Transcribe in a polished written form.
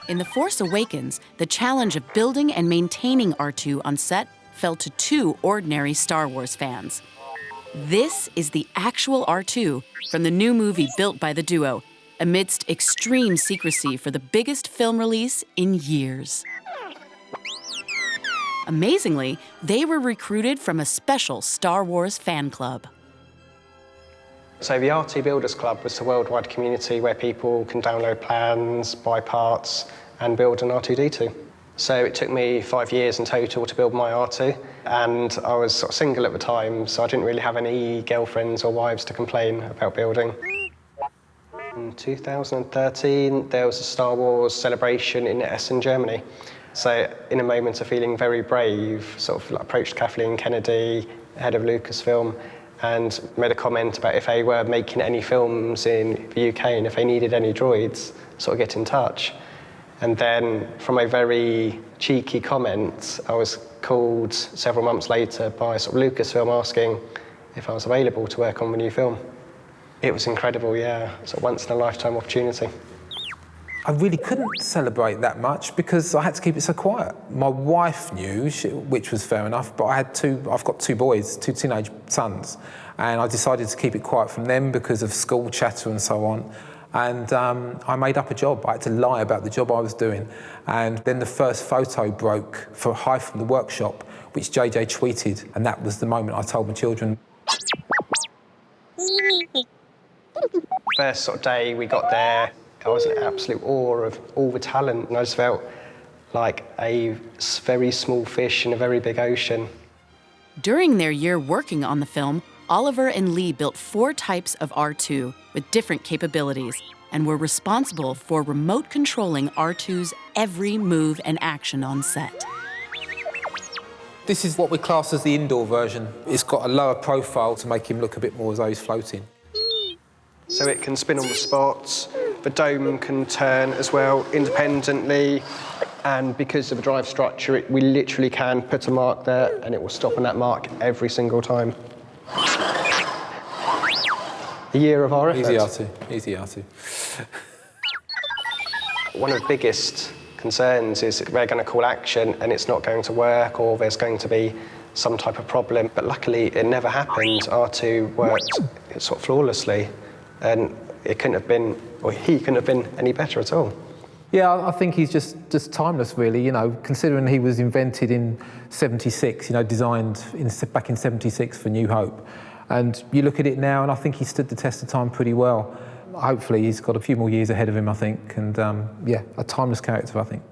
In The Force Awakens, the challenge of building and maintaining R2 on set fell to two ordinary Star Wars fans. This is the actual R2 from the new movie built by the duo, amidst extreme secrecy for the biggest film release in years. Amazingly, they were recruited from a special Star Wars fan club. So the R2 Builders Club was a worldwide community where people can download plans, buy parts, and build an R2-D2. So it took me 5 years in total to build my R2, and I was sort of single at the time, so I didn't really have any girlfriends or wives to complain about building. In 2013, there was a Star Wars celebration in Essen, Germany. So in a moment of feeling very brave, sort of approached Kathleen Kennedy, head of Lucasfilm, and made a comment about if they were making any films in the UK and if they needed any droids, sort of get in touch. And then from a very cheeky comment, I was called several months later by sort of Lucasfilm asking if I was available to work on the new film. It was incredible, yeah. It's a once-in-a-lifetime opportunity. I really couldn't celebrate that much because I had to keep it so quiet. My wife knew, which was fair enough, but I've got two boys, two teenage sons, and I decided to keep it quiet from them because of school chatter and so on. And I made up a job. I had to lie about the job I was doing. And then the first photo broke for Hi from the workshop, which JJ tweeted, and that was the moment I told my children. First sort of day we got there, I was in absolute awe of all the talent, and I just felt like a very small fish in a very big ocean. During their year working on the film, Oliver and Lee built 4 types of R2 with different capabilities and were responsible for remote controlling R2's every move and action on set. This is what we class as the indoor version. It's got a lower profile to make him look a bit more as though he's floating. So it can spin on the spots, the dome can turn as well independently, and because of the drive structure, we literally can put a mark there and it will stop on that mark every single time. The year of our effort. Easy R2, easy R2. One of the biggest concerns is that we're going to call action and it's not going to work, or there's going to be some type of problem, but luckily it never happened. R2 worked sort of flawlessly, and it couldn't have been, or he couldn't have been any better at all. Yeah, I think he's just timeless, really, you know, considering he was invented in '76, you know, designed back in '76 for New Hope. And you look at it now, and I think he stood the test of time pretty well. Hopefully, he's got a few more years ahead of him, I think, and yeah, a timeless character, I think.